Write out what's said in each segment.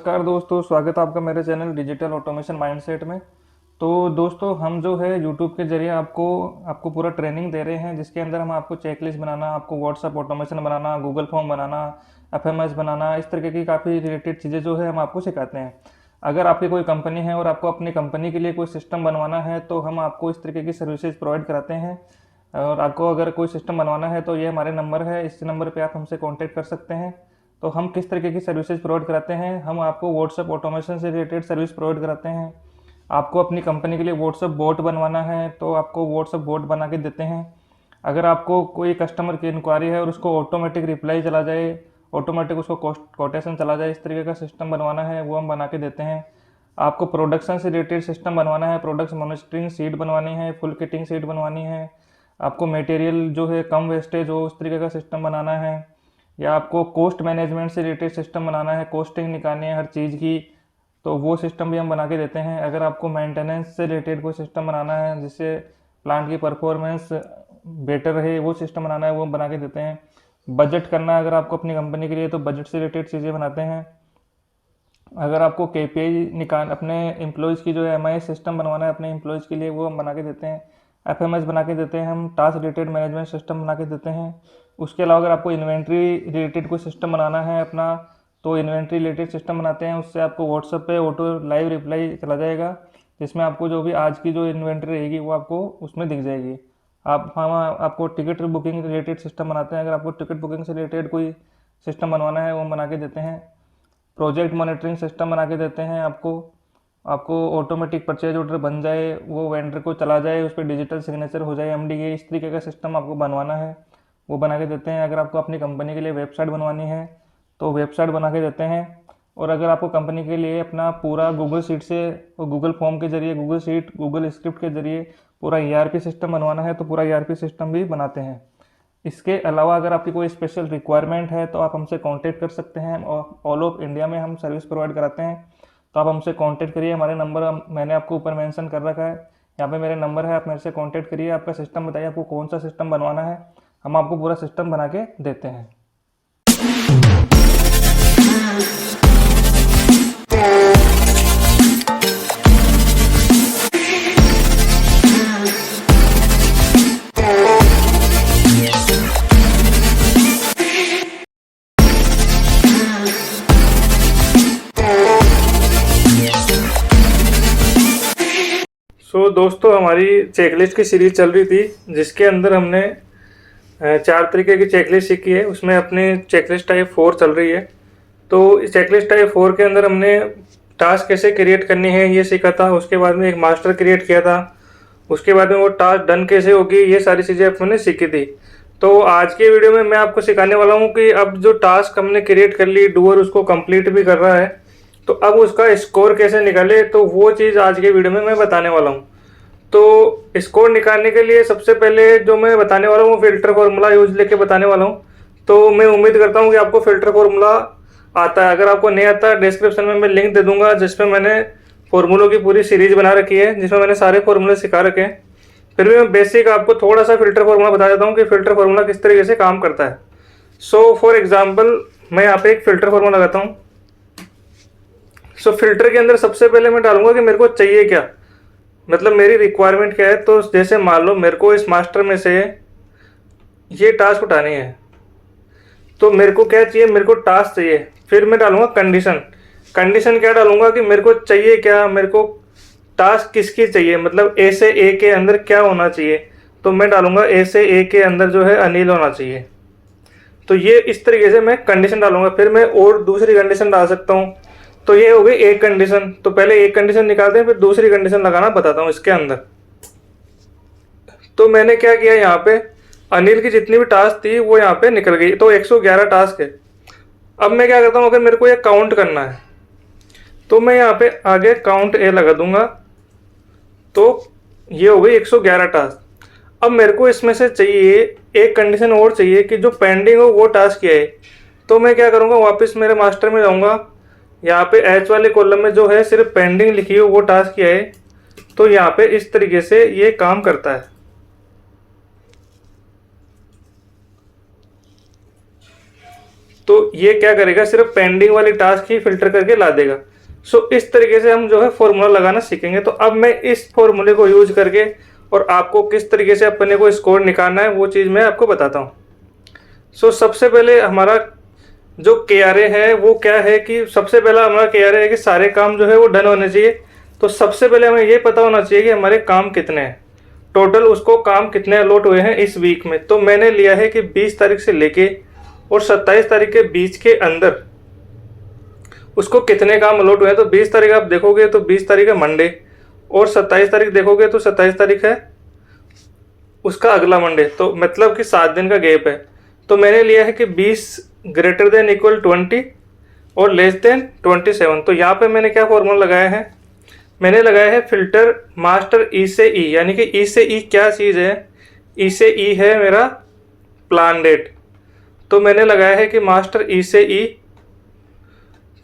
नमस्कार दोस्तों, स्वागत है आपका मेरे चैनल डिजिटल ऑटोमेशन माइंडसेट में। तो दोस्तों, हम जो है यूट्यूब के जरिए आपको आपको पूरा ट्रेनिंग दे रहे हैं, जिसके अंदर हम आपको चेकलिस्ट बनाना, आपको व्हाट्सअप ऑटोमेशन बनाना, गूगल फॉर्म बनाना, एफएमएस बनाना, इस तरीके की काफ़ी रिलेटेड चीज़ें जो है हम आपको सिखाते हैं। अगर आपकी कोई कंपनी है और आपको अपनी कंपनी के लिए कोई सिस्टम बनवाना है तो हम आपको इस तरीके की सर्विसेज प्रोवाइड कराते हैं। और आपको अगर कोई सिस्टम बनवाना है तो ये हमारे नंबर है, इस नंबर पे आप हमसे कांटेक्ट कर सकते हैं। तो हम किस तरीके की सर्विसेज प्रोवाइड कराते हैं, हम आपको व्हाट्सअप ऑटोमेशन से रिलेटेड सर्विस प्रोवाइड कराते हैं। आपको अपनी कंपनी के लिए व्हाट्सअप बोट बनवाना है तो आपको व्हाट्सअप बोट बना के देते हैं। अगर आपको कोई कस्टमर की इंक्वायरी है और उसको ऑटोमेटिक रिप्लाई चला जाए, ऑटोमेटिक उसको कोटेशन चला जाए, इस तरीके का सिस्टम बनवाना है, वो हम बना के देते हैं। आपको प्रोडक्शन से रिलेटेड सिस्टम बनवाना है, प्रोडक्ट्स मॉनिटरिंग सीट बनवानी है, फुल किटिंग सीट बनवानी है, आपको मटेरियल जो है कम वेस्टेज हो उस तरीके का सिस्टम बनाना है, या आपको कॉस्ट मैनेजमेंट से रिलेटेड सिस्टम बनाना है, कॉस्टिंग निकालनी है हर चीज़ की, तो वो सिस्टम भी हम बना के देते हैं। अगर आपको मेंटेनेंस से रिलेटेड कोई सिस्टम बनाना है जिससे प्लांट की परफॉर्मेंस बेटर रहे, वो सिस्टम बनाना है, वो हम बना के देते हैं। बजट करना है अगर आपको अपनी कंपनी के लिए, तो बजट से रिलेटेड चीज़ें बनाते हैं। अगर आपको केपीआई निकाल अपने एम्प्लॉयज़ की जो है एमआई सिस्टम बनवाना है अपने एम्प्लॉयज़ के लिए, वो हम बना के देते हैं। एफएमएस बना के देते हैं हम, टास्क रिलेटेड मैनेजमेंट सिस्टम बना के देते हैं। उसके अलावा अगर आपको इन्वेंट्री रिलेटेड कोई सिस्टम बनाना है अपना, तो इन्वेंट्री रिलेटेड सिस्टम बनाते हैं। उससे आपको व्हाट्सएप पे ऑटो लाइव रिप्लाई चला जाएगा, जिसमें आपको जो भी आज की जो इन्वेंट्री रहेगी वो आपको उसमें दिख जाएगी। हम आपको टिकट बुकिंग रिलेटेड सिस्टम बनाते हैं। अगर आपको टिकट बुकिंग से रिलेटेड कोई सिस्टम बनवाना है वो हम बना के देते हैं। प्रोजेक्ट मॉनिटरिंग सिस्टम बना के देते हैं आपको। आपको ऑटोमेटिक परचेज ऑर्डर बन जाए, वो वेंडर को चला जाए, उस पर डिजिटल सिग्नेचर हो जाए एमडी के, इस तरीके का सिस्टम आपको बनवाना है, वो बना के देते हैं। अगर आपको अपनी कंपनी के लिए वेबसाइट बनवानी है तो वेबसाइट बना के देते हैं। और अगर आपको कंपनी के लिए अपना पूरा गूगल शीट से और गूगल फॉर्म के जरिए, गूगल शीट गूगल स्क्रिप्ट के जरिए पूरा ईआरपी सिस्टम बनवाना है तो पूरा ईआरपी सिस्टम भी बनाते हैं। इसके अलावा अगर आपकी कोई स्पेशल रिक्वायरमेंट है तो आप हमसे कांटेक्ट कर सकते हैं, और ऑल ऑफ इंडिया में हम सर्विस प्रोवाइड कराते हैं। तो आप हमसे कांटेक्ट करिए, हमारे नंबर मैंने आपको ऊपर मेंशन कर रखा है, यहाँ पे मेरे नंबर है, आप मेरे से कांटेक्ट करिए। आपका सिस्टम बताइए आपको कौन सा सिस्टम बनवाना है, हम आपको पूरा सिस्टम बना के देते हैं। दोस्तों, हमारी चेकलिस्ट की सीरीज चल रही थी, जिसके अंदर हमने 4 तरीके की चेकलिस्ट सीखी है। उसमें अपनी चेकलिस्ट टाइप 4 चल रही है। तो इस चेकलिस्ट टाइप 4 के अंदर हमने टास्क कैसे क्रिएट करनी है ये सीखा था। उसके बाद में एक मास्टर क्रिएट किया था। उसके बाद में वो टास्क डन कैसे होगी, ये सारी चीज़ें अपने सीखी थी। तो आज के वीडियो में मैं आपको सिखाने वाला हूँ कि अब जो टास्क हमने क्रिएट कर ली, डूअर उसको कंप्लीट भी कर रहा है, तो अब उसका स्कोर कैसे निकाले, तो वो चीज़ आज के वीडियो में मैं बताने वाला हूँ। तो स्कोर निकालने के लिए सबसे पहले जो मैं बताने वाला हूँ वो फिल्टर फार्मूला यूज लेके बताने वाला हूँ। तो मैं उम्मीद करता हूँ कि आपको फिल्टर फार्मूला आता है। अगर आपको नहीं आता, डिस्क्रिप्शन में मैं लिंक दे दूंगा जिसमें मैंने फार्मूलों की पूरी सीरीज बना रखी है, जिसमें मैंने सारे फार्मूले सिखा रखे हैं। फिर भी मैं बेसिक आपको थोड़ा सा फिल्टर फार्मूला बता देता हूँ कि फिल्टर फार्मूला किस तरीके से काम करता है। सो फॉर एग्जाम्पल, मैं यहाँ पे एक फिल्टर फार्मूला लगाता हूँ। सो फिल्टर के अंदर सबसे पहले मैं डालूंगा कि मेरे को चाहिए क्या, मतलब मेरी रिक्वायरमेंट क्या है। तो जैसे मान लो मेरे को इस मास्टर में से ये टास्क उठानी है, तो मेरे को क्या चाहिए, मेरे को टास्क चाहिए। फिर मैं डालूंगा कंडीशन। कंडीशन क्या डालूंगा कि मेरे को चाहिए क्या, मेरे को टास्क किसकी चाहिए, मतलब ए से ए के अंदर क्या होना चाहिए। तो मैं डालूंगा ए से ए के अंदर जो है अनिल होना चाहिए। तो ये इस तरीके से मैं कंडीशन डालूंगा। फिर मैं और दूसरी कंडीशन डाल सकता हूँ। तो ये हो गई एक कंडीशन। तो पहले एक कंडीशन निकालते हैं, फिर दूसरी कंडीशन लगाना बताता हूँ इसके अंदर। तो मैंने क्या किया, यहाँ पे अनिल की जितनी भी टास्क थी वो यहाँ पे निकल गई। तो 111 टास्क है। अब मैं क्या करता हूँ, अगर मेरे को ये काउंट करना है तो मैं यहाँ पे आगे काउंट ए लगा दूंगा। तो ये हो गई 111 टास्क। अब मेरे को इसमें से चाहिए एक कंडीशन और चाहिए कि जो पेंडिंग हो वो टास्क किया है। तो मैं क्या करूँगा, वापस मेरे मास्टर में जाऊँगा। यहाँ पे एच वाले कॉलम में जो है सिर्फ पेंडिंग लिखी हो वो टास्क किया है। तो यहाँ पे इस तरीके से ये काम करता है। तो तो ये क्या करेगा, सिर्फ पेंडिंग वाली टास्क ही फिल्टर करके ला देगा। सो इस तरीके से हम जो है फॉर्मूला लगाना सीखेंगे। तो अब मैं इस फॉर्मूले को यूज करके और आपको किस तरीके से अपने को स्कोर निकालना है वो चीज़ मैं आपको बताता हूँ। सो सबसे पहले हमारा जो KRA है वो क्या है कि सबसे पहला हमारा KRA है कि सारे काम जो है वो डन होने चाहिए। तो सबसे पहले हमें ये पता होना चाहिए कि हमारे काम कितने हैं, टोटल उसको काम कितने अलॉट हुए हैं इस वीक में। तो मैंने लिया है कि 20 तारीख से लेके और 27 तारीख के बीच के अंदर उसको कितने काम अलॉट हुए हैं। तो 20 तारीख आप देखोगे तो 20 तारीख है मंडे, और 27 तारीख देखोगे तो 27 तारीख है उसका अगला मंडे, तो मतलब कि 7 दिन का गैप है। तो मैंने लिया है कि 20 ग्रेटर देन इक्वल 20 और लेस देन 27। तो यहाँ पे मैंने क्या फॉर्मूला लगाया है, मैंने लगाया है फिल्टर मास्टर ई से ई, यानी कि ई से ई क्या चीज़ है, ई से ई है मेरा प्लान डेट। तो मैंने लगाया है कि मास्टर ई से ई,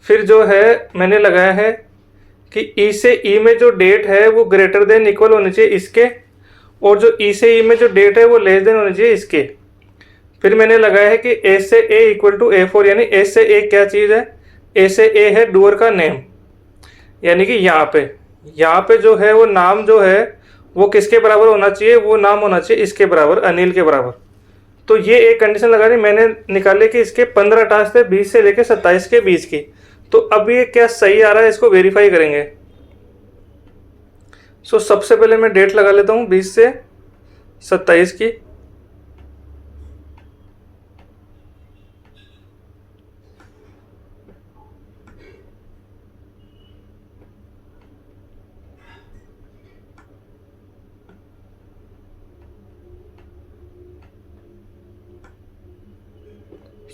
फिर जो है मैंने लगाया है कि ई से ई में जो डेट है वो ग्रेटर देन इक्वल होनी चाहिए इसके, और जो ई से ई में जो डेट है वो लेस देन होनी चाहिए इसके। फिर मैंने लगाया है कि ए से ए इक्वल टू A4, यानी ए से ए क्या चीज़ है, ए से ए है डूअर का नेम, यानी कि यहाँ पे जो है वो नाम जो है वो किसके बराबर होना चाहिए, वो नाम होना चाहिए इसके बराबर, अनिल के बराबर। तो ये एक कंडीशन लगा दी मैंने, निकाले कि इसके 15 टास्क थे 20 से लेकर 27 के बीच की। तो अब ये क्या सही आ रहा है इसको वेरीफाई करेंगे। सो सबसे पहले मैं डेट लगा लेता हूँ 20 से 27 की।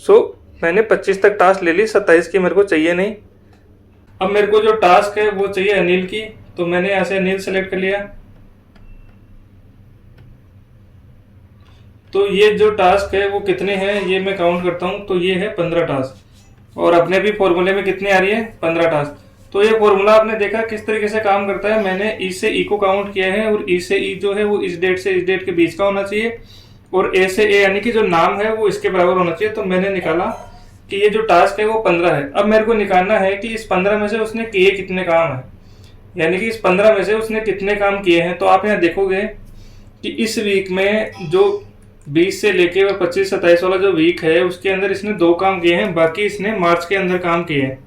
सो मैंने 25 तक टास्क ले ली, 27 की मेरे को चाहिए नहीं। अब मेरे को जो टास्क है वो चाहिए अनिल की, तो मैंने यहाँ से अनिल सेलेक्ट कर लिया। तो ये जो टास्क है वो कितने हैं ये मैं काउंट करता हूँ। तो ये है 15 टास्क, और अपने भी फॉर्मूले में कितने आ रही है 15 टास्क। तो ये फॉर्मूला आपने देखा किस तरीके से काम करता है। मैंने ई से ई को काउंट किया है, और ई से ई जो है वो इस डेट से इस डेट के बीच का होना चाहिए, और ए से ए यानी कि जो नाम है वो इसके बराबर होना चाहिए। तो मैंने निकाला कि ये जो टास्क है वो 15 है। अब मेरे को निकालना है कि इस 15 में से उसने किए कितने काम है, यानी कि इस 15 में से उसने कितने काम किए हैं। तो आप यहाँ देखोगे कि इस वीक में जो 20 से लेके और 25-27 वाला जो वीक है उसके अंदर इसने 2 काम किए हैं, बाकी इसने मार्च के अंदर काम किए हैं।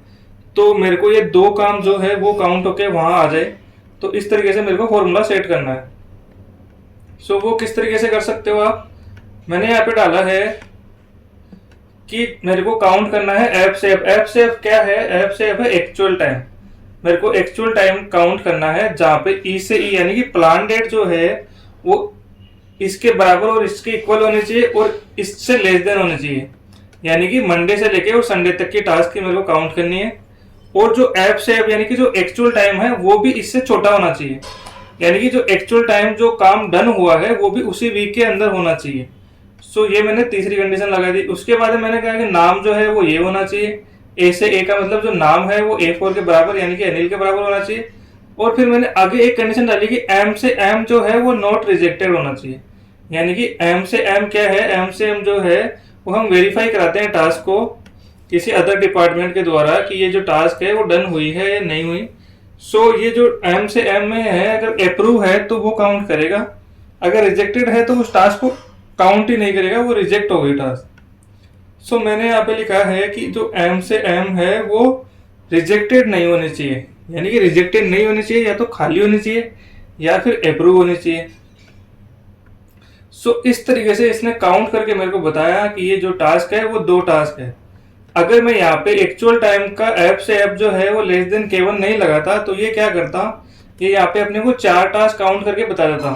तो मेरे को ये 2 काम जो है वो काउंट होके वहां आ जाए। तो इस तरीके से मेरे को फॉर्मूला सेट करना है। सो वो किस तरीके से कर सकते हो आप, मैंने यहाँ पे डाला है कि मेरे को काउंट करना है एफ से एफ। एफ से एफ क्या है, एफ से एफ है एक्चुअल टाइम। मेरे को एक्चुअल टाइम काउंट करना है, जहाँ पे ई से ई यानी कि प्लान डेट जो है वो इसके बराबर और इसके इक्वल होनी चाहिए, और इससे लेस देन होनी चाहिए, यानी कि मंडे से लेके और संडे तक की टास्क की मेरे को काउंट करनी है। और जो एफ से एफ यानी कि जो एक्चुअल टाइम है वो भी इससे छोटा होना चाहिए, यानी कि जो एक्चुअल टाइम जो काम डन हुआ है वो भी उसी वीक के अंदर होना चाहिए। सो ये मैंने तीसरी कंडीशन लगा दी। उसके बाद मैंने कहा कि नाम जो है वो ये होना चाहिए, ए से ए का मतलब जो नाम है वो A4 के बराबर यानी कि अनिल के बराबर होना चाहिए। और फिर मैंने आगे एक कंडीशन डाली कि एम से एम जो है वो नॉट रिजेक्टेड होना चाहिए, यानी कि एम से एम क्या है, एम से एम जो है वो हम वेरीफाई कराते हैं टास्क को किसी अदर डिपार्टमेंट के द्वारा कि ये जो टास्क है वो डन हुई है या नहीं हुई। सो ये जो एम से एम में है, अगर अप्रूव है तो वो काउंट करेगा, अगर रिजेक्टेड है तो उस टास्क को काउंट ही नहीं करेगा, वो रिजेक्ट हो गई टास्क। सो मैंने यहाँ पे लिखा है कि जो एम से एम है वो रिजेक्टेड नहीं होनी चाहिए, यानी कि रिजेक्टेड नहीं होनी चाहिए, या तो खाली होनी चाहिए या फिर अप्रूव होनी चाहिए। सो इस तरीके से इसने काउंट करके मेरे को बताया कि ये जो टास्क है वो 2 टास्क है। अगर मैं यहाँ पे एक्चुअल टाइम का एफ से एफ जो है वो लेस देन K1 नहीं लगाता तो ये क्या करता, ये यहाँ पे अपने को 4 टास्क काउंट करके बता देता।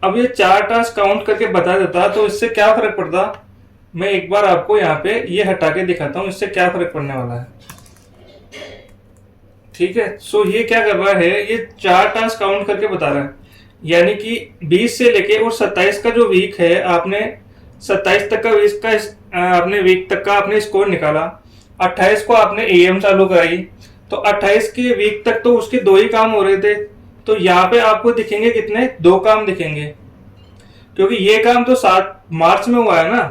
अब ये 4 टास्क काउंट करके बता देता तो इससे क्या फर्क पड़ता, मैं एक बार आपको यहाँ पे ये हटा के दिखाता हूँ इससे क्या फर्क पड़ने वाला है। ठीक है, सो ये क्या कर रहा है, ये 4 टास्क काउंट करके बता रहा है, यानी कि 20 से लेके और 27 का जो वीक है, आपने 27 तक का आपने वीक तक का आपने स्कोर निकाला, 28 को आपने एएम चालू कराई, तो 28 के वीक तक तो उसके 2 ही काम हो रहे थे। तो यहाँ पे आपको दिखेंगे कितने, 2 काम दिखेंगे, क्योंकि ये काम तो 7 मार्च में हुआ है ना।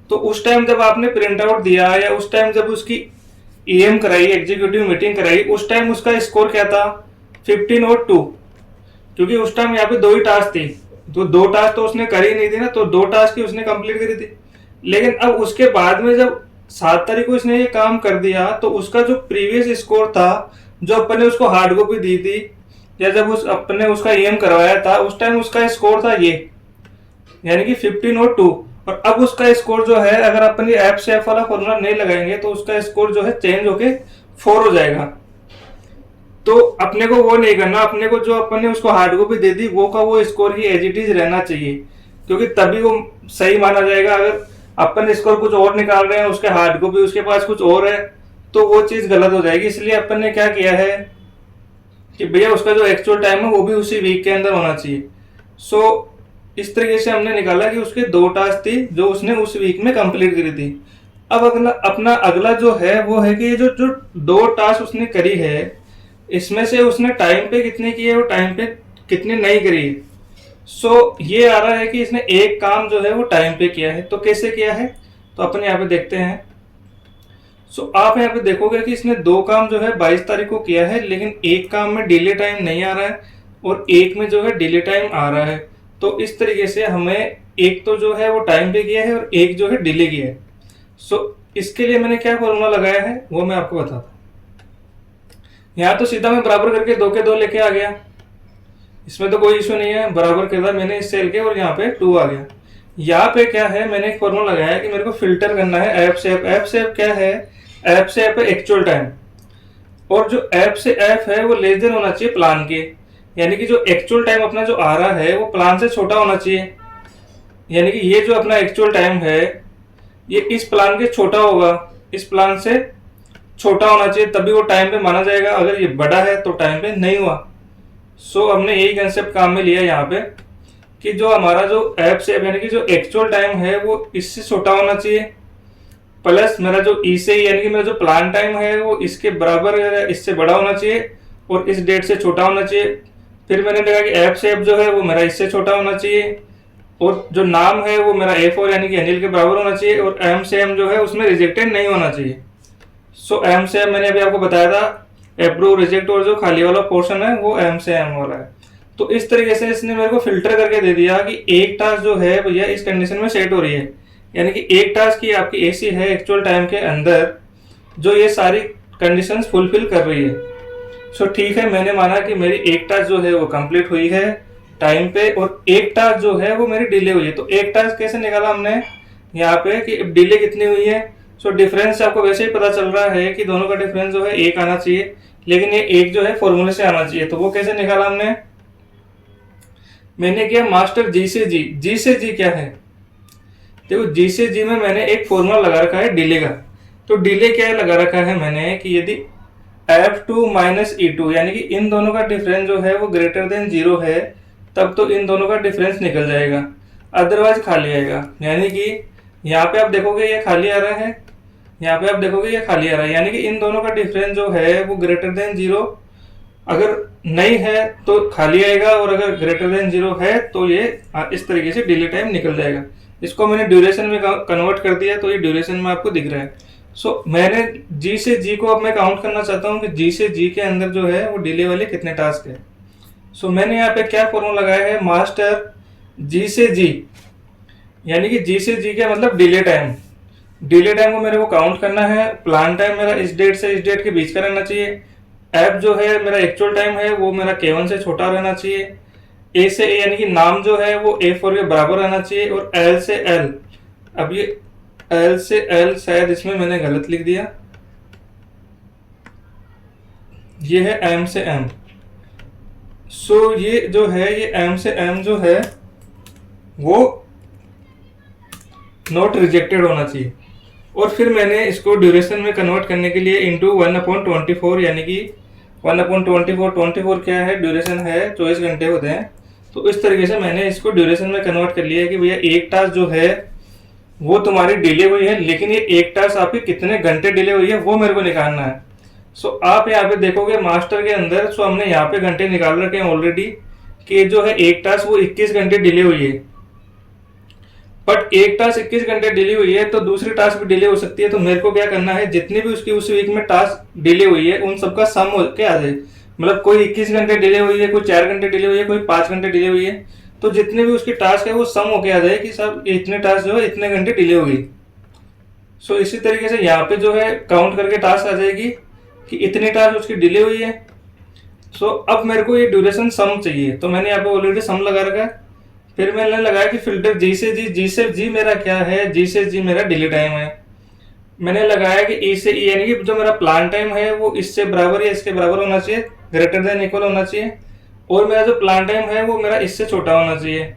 तो उस टाइम जब आपने प्रिंट आउट दिया या उस टाइम जब उसकी ईएम कराई, एग्जीक्यूटिव मीटिंग कराई, उस टाइम उसका स्कोर क्या था? 15 और 2। क्योंकि उस टाइम यहाँ पे 2 ही टास्क थी, तो 2 टास्क तो उसने करी नहीं थी ना, तो 2 टास्क ही उसने कंप्लीट करी थी। लेकिन अब उसके बाद में जब 7 तारीख को इसने ये काम कर दिया, तो उसका जो प्रीवियस स्कोर था, जो अपन ने उसको हार्ड कॉपी दी थी या जब उस अपने उसका ईएम करवाया था, उस टाइम उसका स्कोर था ये, यानी कि 15 और 2। और अब उसका स्कोर जो है, अगर अपन ये एफ से एफ वाला फॉर्मूला नहीं लगाएंगे तो उसका स्कोर जो है चेंज होके 4 हो जाएगा। तो अपने को वो नहीं करना, अपने को जो अपन ने उसको हार्ड कॉपी दे दी वो का वो स्कोर ही एज इट इज रहना चाहिए, क्योंकि तभी वो सही माना जाएगा। अगर अपन स्कोर कुछ और निकाल रहे हैं, उसके हार्ड कॉपी उसके पास कुछ और है, तो वो चीज गलत हो जाएगी। इसलिए अपन ने क्या किया है कि भैया उसका जो एक्चुअल टाइम है वो भी उसी वीक के अंदर होना चाहिए। सो इस तरीके से हमने निकाला कि उसके 2 टास्क थी जो उसने उस वीक में कंप्लीट करी थी। अब अगला अपना अगला जो है वो है कि जो जो 2 टास्क उसने करी है, इसमें से उसने टाइम पे कितने किए और टाइम पे कितने नहीं करी। ये आ रहा है कि इसने एक काम जो है वो टाइम पे किया है। तो कैसे किया है, तो अपन यहाँ पे देखते हैं। आप यहाँ पे देखोगे कि इसने 2 काम जो है 22 तारीख को किया है, लेकिन एक काम में डिले टाइम नहीं आ रहा है और एक में जो है डिले टाइम आ रहा है। तो इस तरीके से हमें एक तो जो है वो टाइम पे किया है और एक जो है डिले किया है। इसके लिए मैंने क्या फॉर्मूला लगाया है वो मैं आपको बताता हूँ। यहाँ तो सीधा मैं बराबर करके 2 के 2 लेके आ गया, इसमें तो कोई इशू नहीं है। बराबर कर दिया मैंने इस सेल के और यहाँ पे 2 आ गया। यहाँ पे क्या है, मैंने एक फॉर्मूला लगाया कि मेरे को फिल्टर करना है एफ से एफ। एफ से एफ क्या है? एफ से एफ है एक्चुअल टाइम, और जो एफ से एफ है वो लेस देन होना चाहिए प्लान के। यानी कि जो एक्चुअल टाइम अपना जो आ रहा है वो प्लान से छोटा होना चाहिए। यानी कि ये जो अपना एक्चुअल टाइम है ये इस प्लान के छोटा होगा, इस प्लान से छोटा होना चाहिए, तभी वो टाइम पे माना जाएगा। अगर ये बड़ा है तो टाइम पे नहीं हुआ। हमने यही कंसेप्ट काम में लिया यहाँ पे कि जो हमारा जो एफ से यानी कि जो एक्चुअल टाइम है वो इससे छोटा होना चाहिए, प्लस मेरा जो ई से यानी कि मेरा जो प्लान टाइम है वो इसके बराबर या इससे बड़ा होना चाहिए और इस डेट से छोटा होना चाहिए। फिर मैंने देखा कि एफ से एफ जो है वो मेरा इससे छोटा होना चाहिए और जो नाम है वो मेरा A4 यानी कि अनिल के बराबर होना चाहिए, और एम से एम जो है उसमें रिजेक्टेड नहीं होना चाहिए। एम से एम मैंने अभी आपको बताया था, अप्रूव रिजेक्ट और जो खाली वाला पोर्शन है वो एम से एम वाला है। तो इस तरीके से इसने मेरे को फिल्टर करके दे दिया कि एक टास्क जो है भैया इस कंडीशन में सेट हो रही है, यानी कि एक टास्क की आपकी ऐसी है एक्चुअल टाइम के अंदर जो ये सारी कंडीशंस फुलफिल कर रही है। ठीक है, मैंने माना कि मेरी एक टास्क जो है वो कंप्लीट हुई है टाइम पे और एक टास्क जो है वो मेरी डिले हुई है। तो एक टास्क कैसे निकाला हमने यहाँ पे कि डिले कितनी हुई है। डिफरेंस आपको वैसे ही पता चल रहा है कि दोनों का डिफरेंस जो है 1 आना चाहिए, लेकिन ये 1 जो है फॉर्मूले से आना चाहिए। तो वो कैसे निकाला हमने, मैंने किया मास्टर जी से जी। जी से जी क्या है, देखो जी से जी में मैंने एक फॉर्मूला लगा रखा है डिले का। तो डिले क्या लगा रखा है मैंने कि यदि F2 माइनस E2 यानी कि इन दोनों का डिफरेंस जो है वो ग्रेटर देन 0 है, तब तो इन दोनों का डिफरेंस निकल जाएगा, अदरवाइज खाली आएगा। यानी कि यहाँ पे आप देखोगे ये खाली आ रहा है, यहाँ पे आप देखोगे ये खाली आ रहा है, यानी कि इन दोनों का डिफरेंस जो है वो ग्रेटर देन 0 अगर नहीं है तो खाली आएगा, और अगर ग्रेटर देन 0 है तो ये इस तरीके से डिले टाइम निकल जाएगा। इसको मैंने ड्यूरेशन में कन्वर्ट कर दिया, तो ये ड्यूरेशन में आपको दिख रहा है। मैंने जी से जी को अब मैं काउंट करना चाहता हूँ कि जी से जी के अंदर जो है वो डिले वाले कितने टास्क है। मैंने यहाँ पे क्या फॉर्मूला लगाया है, मास्टर जी से जी, यानी कि जी से जी का मतलब डिले टाइम। डिले टाइम को मेरे को काउंट करना है, प्लान टाइम मेरा इस डेट से इस डेट के बीच का रहना चाहिए, एफ जो है मेरा एक्चुअल टाइम है वो मेरा K1 से छोटा रहना चाहिए, ए से ए यानी कि नाम जो है वो A4 के बराबर रहना चाहिए, और एल से एल, अब ये एल से एल शायद इसमें मैंने गलत लिख दिया, ये है एम से एम। ये जो है ये एम से एम जो है वो नॉट रिजेक्टेड होना चाहिए। और फिर मैंने इसको ड्यूरेशन में कन्वर्ट करने के लिए इंटू 1/24 यानी कि 1/24 क्या है, ड्यूरेशन है 24 घंटे होते हैं। तो इस तरीके से मैंने इसको ड्यूरेशन में कन्वर्ट कर लिया है कि भैया एक टास्क जो है वो तुम्हारी डिले हुई है, लेकिन ये एक टास्क आपकी कितने घंटे डिले हुई है वो मेरे को निकालना है। आप यहाँ पे देखोगे मास्टर के अंदर हमने यहाँ पे घंटे निकाल रखे हैं ऑलरेडी कि जो है एक टास्क वो 21 घंटे डिले हुई है। बट एक टास्क 21 घंटे डिले हुई है तो दूसरी टास्क भी डिले हो सकती है। तो मेरे को क्या करना है, जितनी भी उसकी उस वीक में टास्क डिले हुई है उन सबका सम हो के आ जाए। मतलब कोई 21 घंटे डिले हुई है, कोई 4 घंटे डिले हुई है, कोई 5 घंटे डिले हुई है, तो जितने भी उसकी टास्क है वो सम होके आ जाए कि सब इतने टास्क जो है इतने घंटे डिले हुई। सो इसी तरीके से यहाँ पे जो है काउंट करके टास्क आ जाएगी कि इतनी टास्क उसकी डिले हुई है। सो अब मेरे को ये ड्यूरेशन सम चाहिए, तो मैंने यहाँ पे ऑलरेडी सम लगा रखा है। फिर मैंने लगाया कि फिल्टर जी से जी मेरा क्या है, जी से जी मेरा डिले टाइम है। मैंने लगाया कि ई से ई, यानी कि जो मेरा प्लान टाइम है वो इससे बराबर या इसके बराबर होना चाहिए, ग्रेटर देन इक्वल होना चाहिए, और मेरा जो प्लान टाइम है वो मेरा इससे छोटा होना चाहिए।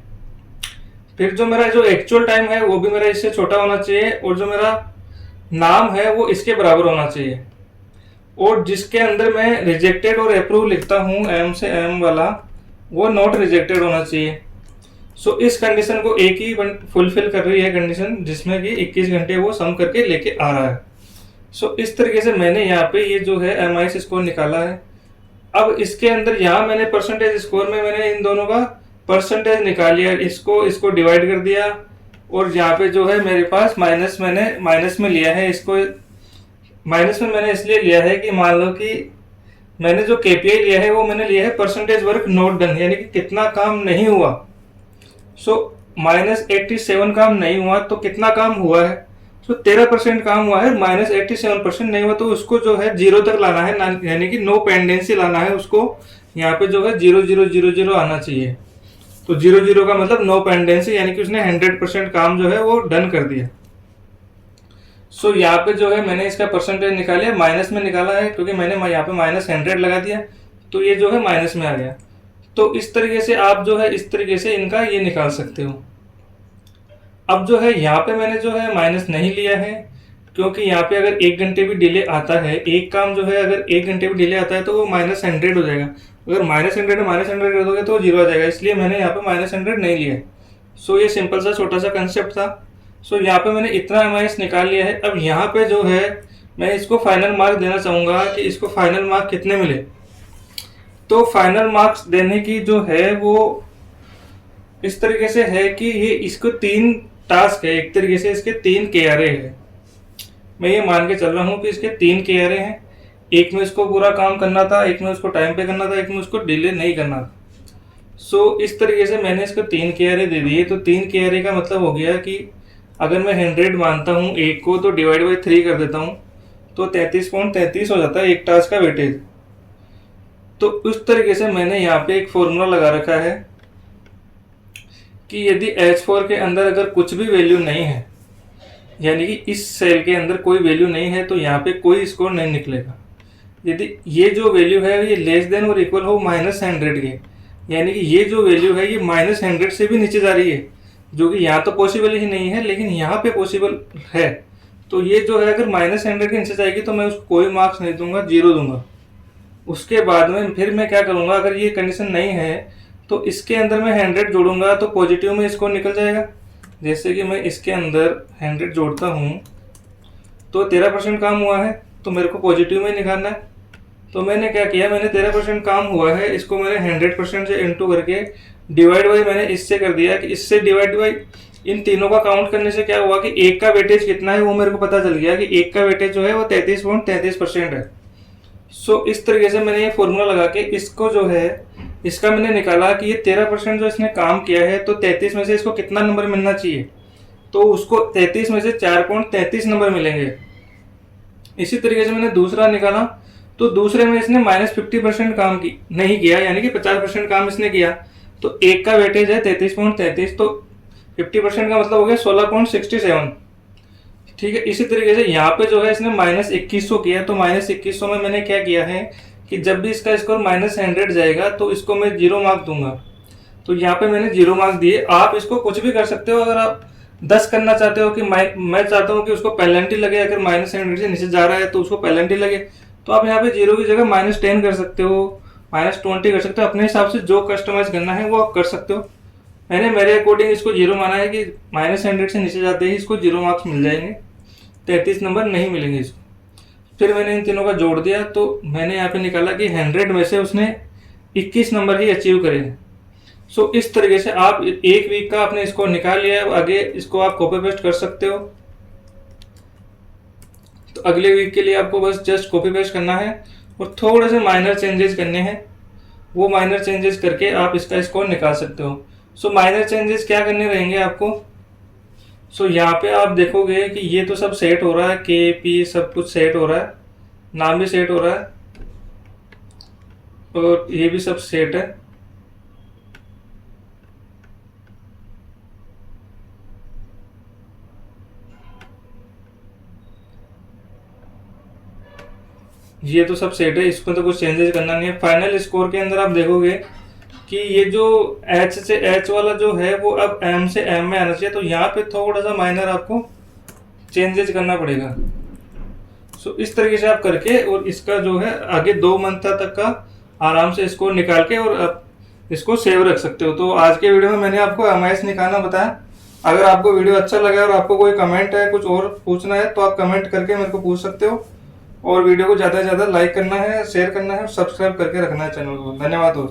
फिर जो मेरा जो एक्चुअल टाइम है वो भी मेरा इससे छोटा होना चाहिए, और जो मेरा नाम है वो इसके बराबर होना चाहिए। और जिसके अंदर मैं रिजेक्टेड और अप्रूव लिखता हूँ एम से एम वाला, वो नॉट रिजेक्टेड होना चाहिए। सो इस कंडीशन को एक ही फुलफिल कर रही है कंडीशन, जिसमें कि 21 घंटे वो सम करके लेके आ रहा है। सो इस तरीके से मैंने यहाँ पे ये जो है MIS स्कोर निकाला है। अब इसके अंदर यहाँ मैंने परसेंटेज स्कोर में मैंने इन दोनों का परसेंटेज निकाल लिया, इसको डिवाइड कर दिया, और यहाँ पे जो है मेरे पास मैंने माइनस में लिया है। इसको माइनस में मैंने इसलिए लिया है कि मान लो कि मैंने जो KPI लिया है वो मैंने लिया है परसेंटेज वर्क नॉट डन, यानी कि कितना काम नहीं हुआ। सो -87 काम नहीं हुआ तो कितना काम हुआ है, सो 13% काम हुआ है, -87% नहीं हुआ तो उसको जो है 0 तक लाना है, यानी कि नो पेंडेंसी लाना है उसको। यहाँ पे जो है 0000 आना चाहिए। तो 00 का मतलब नो पेंडेंसी, यानी कि उसने 100% काम जो है वो डन कर दिया। सो यहाँ पे जो है मैंने इसका परसेंटेज निकाला, माइनस में निकाला है क्योंकि मैंने यहाँ पे -100 लगा दिया, तो ये जो है माइनस में आ गया। तो इस तरीके से आप जो है इस तरीके से इनका ये निकाल सकते हो। अब जो है यहाँ पे मैंने जो है माइनस नहीं लिया है, क्योंकि यहाँ पे अगर 1 घंटे भी डिले आता है, एक काम जो है अगर 1 घंटे भी डिले आता है तो वो -100 हो जाएगा। अगर -100 में -100 कर दोगे तो 0 आ जाएगा, इसलिए मैंने यहाँ पे -100 नहीं लिया है। सो ये सिंपल सा छोटा सा कंसेप्ट था। सो यहाँ पे मैंने इतना MIS निकाल लिया है। अब यहाँ पे जो है मैं इसको फाइनल मार्क देना चाहूँगा कि इसको फाइनल मार्क कितने मिले। तो फाइनल मार्क्स देने की जो है वो इस तरीके से है कि ये इसको 3 टास्क है, एक तरीके से इसके 3 KRA है। मैं ये मान के चल रहा हूँ कि इसके 3 KRA हैं। एक में इसको पूरा काम करना था, एक में उसको टाइम पे करना था, एक में उसको डिले नहीं करना था। सो इस तरीके से मैंने इसको 3 KRA दे दिए। तो 3 KRA का मतलब हो गया कि अगर मैं 100 मानता हूँ एक को तो डिवाइड बाई 3 कर देता हूँ, तो 33.33 हो जाता है एक टास्क का वेटेज। तो उस तरीके से मैंने यहाँ पे एक फॉर्मूला लगा रखा है कि यदि H4 के अंदर अगर कुछ भी वैल्यू नहीं है, यानी कि इस सेल के अंदर कोई वैल्यू नहीं है, तो यहाँ पे कोई स्कोर नहीं निकलेगा। यदि ये जो वैल्यू है ये लेस देन और इक्वल हो -100 के, यानी कि ये जो वैल्यू है ये -100 से भी नीचे जा रही है, जो कि यहाँ तो पॉसिबल ही नहीं है लेकिन यहाँ पे पॉसिबल है। तो ये जो है अगर -100 के नीचे जाएगी तो मैं उसको कोई मार्क्स नहीं दूंगा, 0 दूंगा। उसके बाद में फिर मैं क्या करूँगा, अगर ये कंडीशन नहीं है तो इसके अंदर मैं 100 जोड़ूंगा तो पॉजिटिव में स्कोर निकल जाएगा। जैसे कि मैं इसके अंदर 100 जोड़ता हूँ तो 13% काम हुआ है, तो मेरे को पॉजिटिव में निकालना है। तो मैंने क्या किया, मैंने 13% काम हुआ है, इसको मैंने 100% से इंटू करके डिवाइड बाई मैंने इससे कर दिया कि इससे डिवाइड बाई इन तीनों का काउंट करने से क्या हुआ कि एक का वेटेज कितना है वो मेरे को पता चल गया कि एक का वेटेज जो है वो 33.33% है। सो इस तरीके से मैंने ये फॉर्मूला लगा के इसको जो है इसका मैंने निकाला कि ये 13% जो इसने काम किया है, तो 33 में से इसको कितना नंबर मिलना चाहिए, तो उसको 33 में से 4.33 नंबर मिलेंगे। इसी तरीके से मैंने दूसरा निकाला, तो दूसरे में इसने -50% काम की नहीं किया, यानी कि 50% काम इसने किया, तो एक का वेटेज है 33.33, तो 50% का मतलब हो गया 16.67। ठीक है। इसी तरीके से यहाँ पे जो है इसने -2100 किया, तो -2100 में मैंने क्या किया है कि जब भी इसका स्कोर -100 जाएगा तो इसको मैं 0 मार्क दूंगा। तो यहाँ पे मैंने 0 मार्क दिए। आप इसको कुछ भी कर सकते हो, अगर आप 10 करना चाहते हो कि मैं चाहता हूँ कि उसको पेनल्टी लगे, अगर -100 से नीचे जा रहा है तो उसको पेनल्टी लगे, तो आप यहाँ पे 0 की जगह -10 कर सकते हो, -20 कर सकते हो, अपने हिसाब से जो कस्टमाइज करना है वो आप कर सकते हो। मैंने मेरे अकॉर्डिंग इसको 0 माना है कि -100 से नीचे जाते ही इसको 0 मार्क्स मिल जाएंगे, 33 नंबर नहीं मिलेंगे इसको। फिर मैंने इन तीनों का जोड़ दिया, तो मैंने यहाँ पे निकाला कि 100 में से उसने 21 नंबर ही अचीव करे। सो इस तरीके से आप एक वीक का आपने स्कोर निकाल लिया है, आगे इसको आप कॉपी पेस्ट कर सकते हो। तो अगले वीक के लिए आपको बस जस्ट कॉपी पेस्ट करना है और थोड़े से माइनर चेंजेस करने हैं। वो माइनर चेंजेस करके आप इसका स्कोर निकाल सकते हो। सो माइनर चेंजेस क्या करने रहेंगे आपको। सो यहाँ पे आप देखोगे कि ये तो सब सेट हो रहा है, के पी सब कुछ सेट हो रहा है, नाम भी सेट हो रहा है और ये भी सब सेट है। ये तो सब सेट है, इसको तो कुछ चेंजेस करना नहीं है। फाइनल स्कोर के अंदर आप देखोगे कि ये जो एच से एच वाला जो है वो अब एम से एम में आना चाहिए, तो यहाँ पे थोड़ा सा माइनर आपको चेंजेस करना पड़ेगा। सो इस तरीके से आप करके और इसका जो है आगे 2 मंथ तक का आराम से स्कोर निकाल के और आप इसको सेव रख सकते हो। तो आज के वीडियो में मैंने आपको एमआईएस निकालना बताया। अगर आपको वीडियो अच्छा लगा और आपको कोई कमेंट है, कुछ और पूछना है, तो आप कमेंट करके मेरे को पूछ सकते हो। और वीडियो को ज़्यादा से ज़्यादा लाइक करना है, शेयर करना है और सब्सक्राइब करके रखना है चैनल को। धन्यवाद दोस्तों।